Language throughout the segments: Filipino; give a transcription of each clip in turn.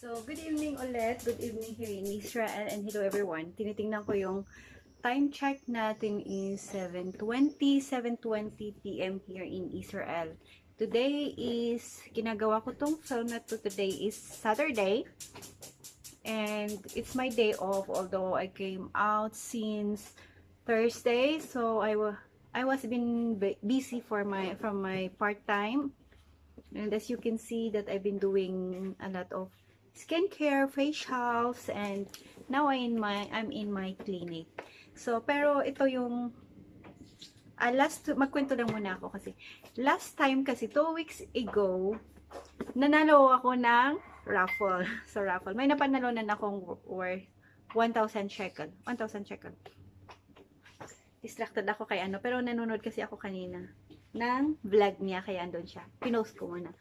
So, good evening ulit. Good evening here in Israel and hello everyone. Tinitingnan ko yung time check natin is 7:20 p.m. here in Israel. Today is, ginagawa ko tong film na to. Today is Saturday and it's my day off, although I came out since Thursday. So, I was been busy from my part-time. And as you can see that I've been doing a lot of skincare, facials, and now I'm in my clinic. So, pero ito yung magkwento lang muna ako kasi last time kasi 2 weeks ago nanalo ako ng raffle. So, raffle. May napanalunan akong worth 1,000 shekel. 1,000 shekel. Distracted ako kay ano, pero nanonood kasi ako kanina ng vlog niya, kaya andun siya. Pinost ko muna.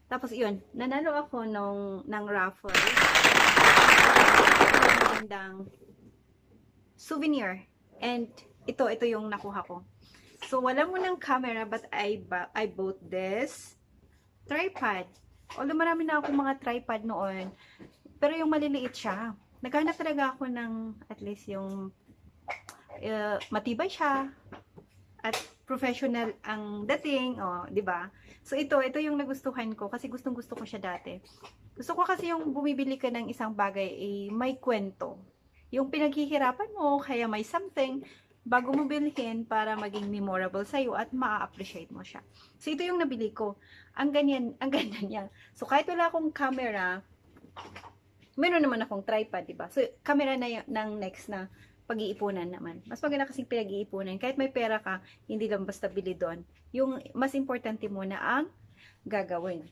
Tapos yun, nanalo ako ng raffle. Magandang souvenir. And ito yung nakuha ko. So, wala mo ng camera, but I bought this tripod. Although marami na ako mga tripod noon, pero yung maliliit siya. Naghanap talaga ako ng at least yung matibay siya at professional ang dating, di ba? So ito yung nagustuhan ko kasi gustong-gusto ko siya dati. Gusto ko kasi yung bumibili ka ng isang bagay may kwento. Yung pinaghihirapan mo, kaya may something bago mo bilhin para maging memorable sa iyo at ma-appreciate mo siya. So ito yung nabili ko. Ang ganda niya. So kahit wala akong camera, meron naman akong tripod, di ba? So camera na ng next na pag-iipunan naman. Mas maganda kasing pinag-iipunan. Kahit may pera ka, hindi lang basta bili doon. Yung mas importante muna ang gagawin.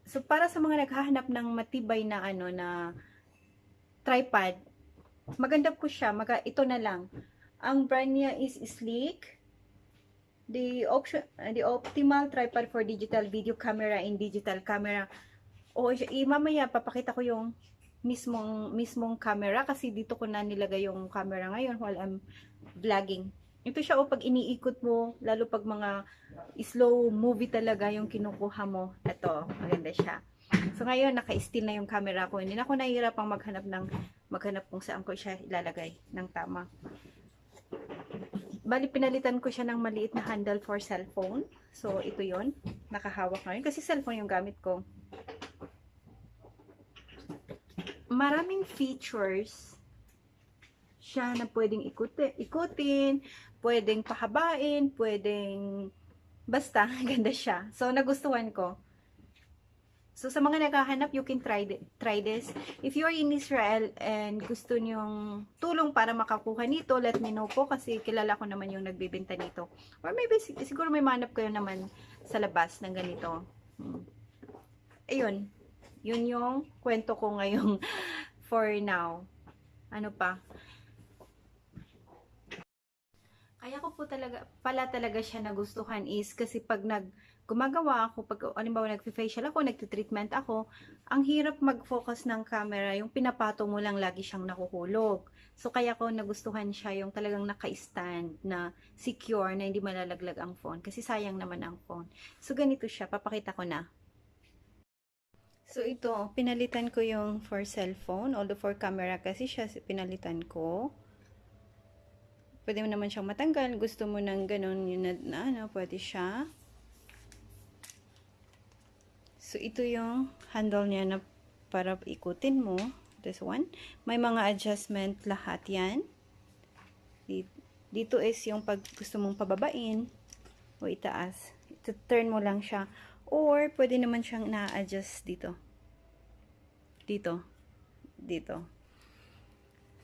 So, para sa mga naghahanap ng matibay na na tripod, maganda po siya. Ito na lang. Ang brand niya is Sleek. The optimal tripod for digital video camera in digital camera. Mamaya papakita ko yung mismong camera kasi dito ko na nilagay yung camera ngayon while I'm vlogging. Ito siya pag iniikot mo, lalo pag mga slow movie talaga yung kinukuha mo. Ito, maganda siya. So ngayon, naka-still na yung camera ko. Hindi na ako nahihirapang maghanap kung saan ko siya ilalagay ng tama. Bali, pinalitan ko siya ng maliit na handle for cellphone. So, ito yon, nakahawak ngayon kasi cellphone yung gamit ko. Maraming features siya na pwedeng ikutin, pwedeng pahabain, pwedeng basta, ganda siya. So, nagustuhan ko. So, sa mga naghahanap, you can try this. If you're in Israel and gusto nyong tulong para makakuha nito, let me know po kasi kilala ko naman yung nagbibenta nito. Or maybe, siguro may manap kayo naman sa labas ng ganito. Ayun. Yun yung kwento ko ngayong for now. Ano pa? Kaya ko po talaga siya nagustuhan is kasi pag gumagawa ako, pag halimbawa nagfi-facial ako, nagti-treatment ako, ang hirap mag-focus ng camera, yung pinapato mo lang lagi siyang nakuhulog. So kaya ko nagustuhan siya yung talagang naka-stand na secure na hindi malalaglag ang phone kasi sayang naman ang phone. So ganito siya, papakita ko na. So, ito, pinalitan ko yung for cellphone, although for camera kasi siya pinalitan ko. Pwede mo naman siyang matanggal. Gusto mo ng ganun yun pwede siya. So, ito yung handle niya na para ikutin mo. This one. May mga adjustment lahat yan. Dito is yung pag gusto mong pababain o itaas. Turn mo lang siya. Or, pwede naman siyang na-adjust dito. Dito.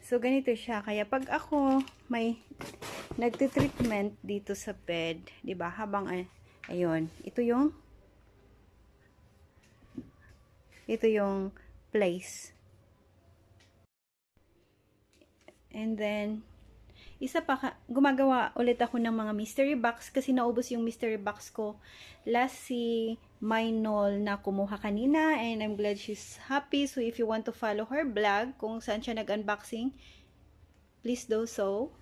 So, ganito siya. Kaya, pag ako may nagtitreatment dito sa bed, diba? Habang, ayun. Ito yung place. And then, isa pa, gumagawa ulit ako ng mga mystery box kasi naubos yung mystery box ko last si Maynol na kumuha kanina and I'm glad she's happy. So if you want to follow her vlog kung saan siya nag-unboxing, please do so.